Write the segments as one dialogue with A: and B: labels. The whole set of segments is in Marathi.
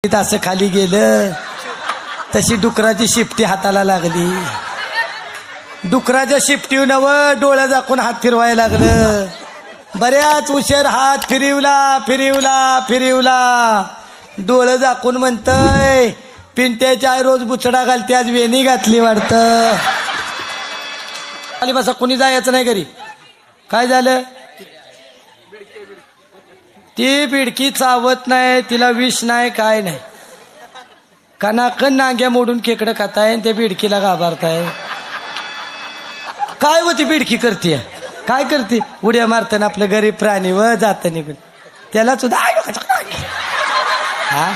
A: असं खाली गेलं तशी डुकराची शिपटी हाताला लागली. डुकराच्या शिपटीवर नव डोळ्या झाकून हात फिरवायला लागलं. बऱ्याच उशीर हात फिरवला डोळं झाकून म्हणतय पिंट्याच्या आई रोज बुचडा घालते आज वेणी घातली वाटतं. खाली बसा कोणी जायचं नाही घरी. काय झालं? ती बिडकी चावत नाही तिला विष नाही काय नाही. कणाकण नांग्या मोडून खेकडं खाताय त्या बिडकीला घाबरताय. काय होती बिडकी करते काय करते उड्या मारताना आपलं गरीब प्राणी व जात निघून त्याला सुद्धा हा.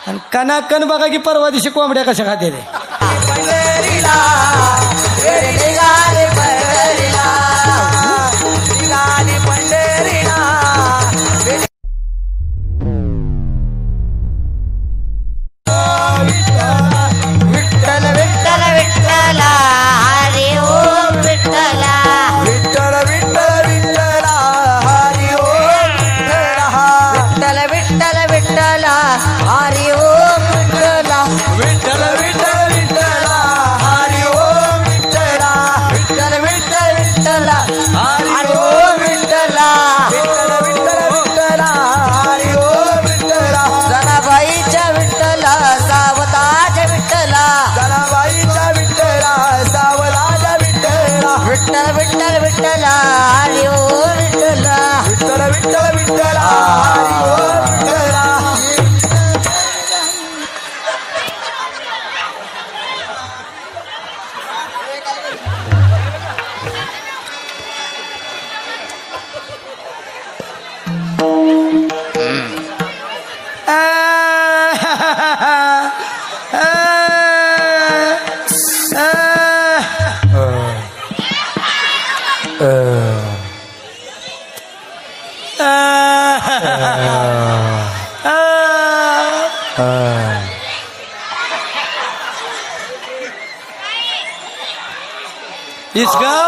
A: आणि कणाकण बघा की परवा दिवशी कोंबड्या कशा खाते ते.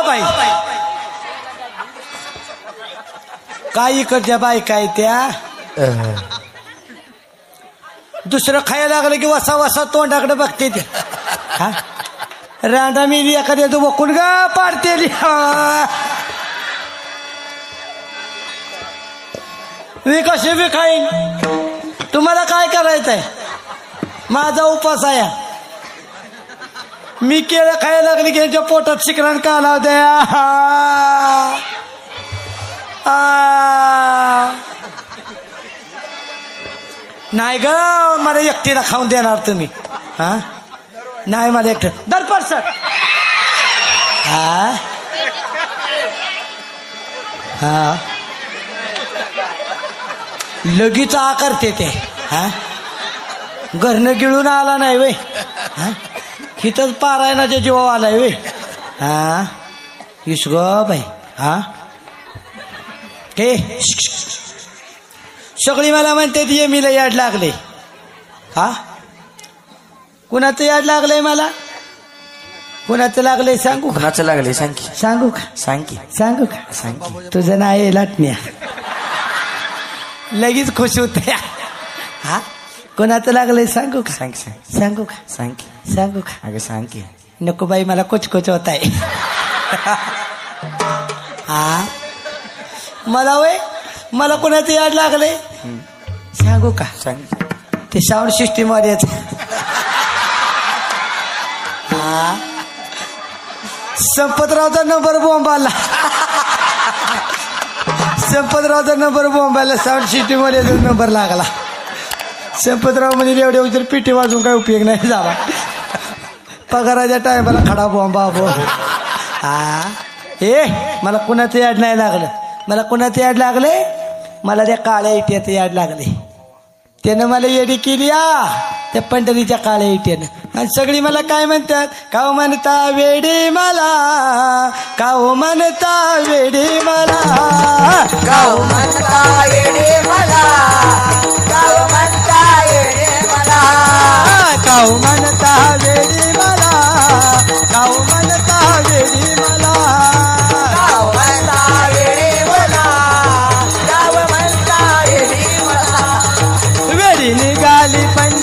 A: बाई काय इकडच्या बाई काय त्या दुसरं खायला लागलं की वसा वसा तोंडाकडे बघते ते. रांडा मी एखाद्या तू बघून गा पाडते. मी कशी बी खाईन तुम्हाला काय करायचंय. माझा उपास आहे. मी केळं खायला लागली की यांच्या पोटात शिकरण का लाव द्या. नाही ग मला एकटीला खाऊन देणार तुम्ही. हा नाही मला एकटं दरपर सर. हा हा लगीच आ करते ते. हा घरनं गिळून आला नाही वय. हा हिथंच पारायणाच्या जीवा आलाय वे. हा इस ग बाई. हा हे सगळी मला म्हणते ती मीला याड लागले. हा कुणाचं याड लागलंय मला. कुणाचं लागलंय सांगू.
B: कुणाचं लागलंय सांग की.
A: सांगू का
B: सांग की.
A: सांगू का
B: सांग की.
A: तुझं नाही लाटण्या लगेच खुश होते. हा कोणाचं लागलंय सांगू का.
B: सांग सांग
A: सांगू का
B: सांग की.
A: सांगू का.
B: अगं सांग की.
A: नको बाई मला कुछ होत आहे. हा मला वय मला कोणाचं याड लागलंय सांगू का.
B: सांग.
A: ते साऊंड सिस्टीम वाल्याच. हा संपतरावचा नंबर बॉम्बाला. संपतरावचा नंबर बॉम्बाला साऊंड सिस्टीम वाल्याचा नंबर लागला. संपतराव म्हणजे एवढ्या उशीर पिठी वाजून काय उपयोग नाही झाला. पगाराच्या टायमाला खडा बॉम्बा बो. हा हे मला कुणाचं याड नाही लागलं. मला कुणाचं याड लागले. मला त्या काळ्या इट्याचं याड लागले. त्यानं मला येडी केली त्या पंढरीच्या काळ्या इट्यानं. आणि सगळी मला काय म्हणतात काव म्हणता वेडी मला. काव म्हणता वेडी मला.
C: काव म्हणता वेडी मला. काव म्हणता वेडी मला.
A: काव म्हणता वेडी मला. काव म्हणता वेडी मला.
C: काव म्हणता वेडी मला. काव म्हणता वेडी मला.
A: वेडी निघाली पंढरी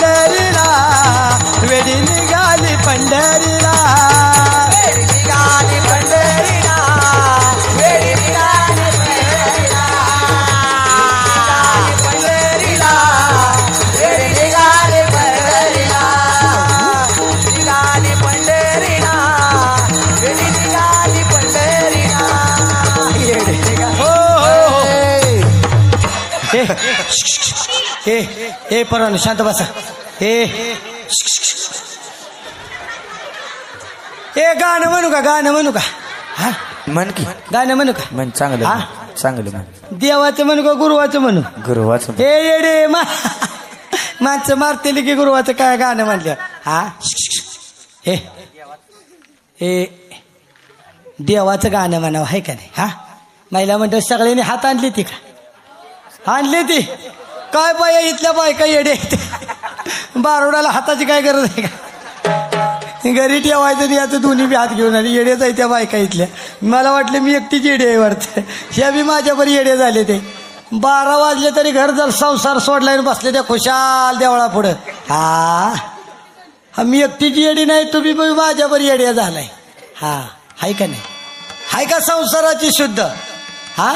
A: ए परवान शांत बसा. ए गाणं म्हणू का गाणं म्हणू का? हा
C: म्हण की
A: गाणं म्हणू का?
C: म्हण चांगलं
A: हा?
C: म्हण. चांगलं म्हण.
A: देवाचं म्हणू का गुरुवाचं म्हणू?
C: गुरुवाचं म्हण.
A: हे येडे माणसं मारतेली की गुरुवाचं काय गाणं म्हणलं? हा हे हे देवाचं गाणं म्हणावं आहे का नाही? हा महिला म्हणतो सगळ्यांनी हात आणली ती का? आणली ती काय बाया इथल्या बायका येडे बारोडाला हाताची काय गरज आहे का? घरी ठेवायचं नाही याचं दोन्ही बी हात घेऊन आली. येडेच आहे त्या बायका इथल्या. मला वाटलं मी एकटीच येडे आहे वाटतं. ह्या बी माझ्यावर येडे झाले. ते 12 वाजले तरी घर जर संसार सोडला बसले त्या खुशाल देवळा पुढं. हा मी एकटीच येडी नाही, तुम्ही माझ्यावर येड्या झालाय. हा हाय का नाही? हाय का संसाराची शुद्ध? हा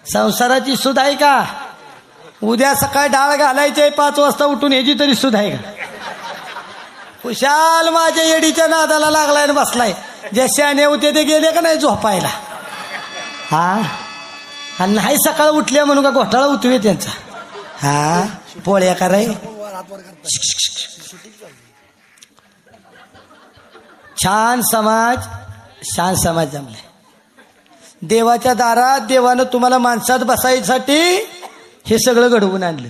A: संसाराची सुध आहे का? उद्या सकाळी डाळ घालायचे 5 वाजता उठून ह्याची तरी सुध आहे का? खुशाल माझ्या येडीच्या नादाला लागलाय आणि बसलाय. जे शहाणे होते ते गेले का नाही झोपायला? हा नाही सकाळ उठल्या म्हणून का घोटाळा उठवे त्यांचा? हा पोळ्या कराय. छान समाज जमलाय. देवाच्या दारात देवानं तुम्हाला माणसात बसायसाठी हे सगळं घडवून आणलं.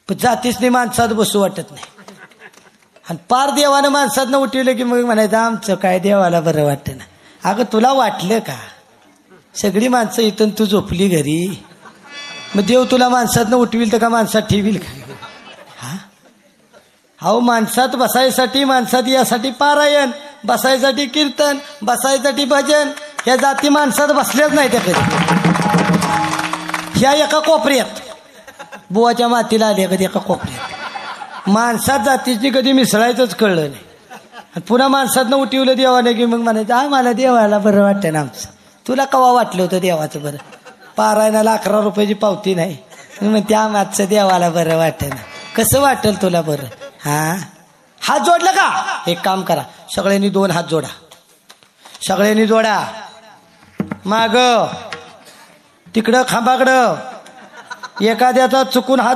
A: पण जातीसनी माणसात बसू वाटत नाही. आणि पार देवानं माणसात उठवलं की मग म्हणायचं आमचं काय देवाला बरं वाटतं ना. अगं तुला वाटलं का? सगळी माणसं इथून तू झोपली घरी, मग देव तुला माणसात उठविल तर का माणसात ठेवील का? हा माणसात बसायसाठी माणसात यासाठी पारायण, बसायसाठी कीर्तन, बसायसाठी भजन. ह्या जाती माणसात बसल्याच नाही त्या कधी. ह्या एका कोपऱ्यात बुवाच्या मातीला आल्या कधी एका कोपऱ्यात. माणसात जातीची कधी मिसळायचंच कळलं नाही. पुन्हा माणसात उठवलं देवाने की मग म्हणायचं मला देवाला बरं वाटतं ना आमचं. तुला कवा वाटलं होतं देवाचं बरं? पारायणाला 11 रुपयाची पावती नाही, मग त्या मागचं देवाला बरं वाटतं ना. कसं वाटेल तुला बरं? हात जोडलं का? एक काम करा, सगळ्यांनी 2 हात जोडा. सगळ्यांनी जोडा. माग तिकडं खांबाकडं एखाद्याचा चुकून हात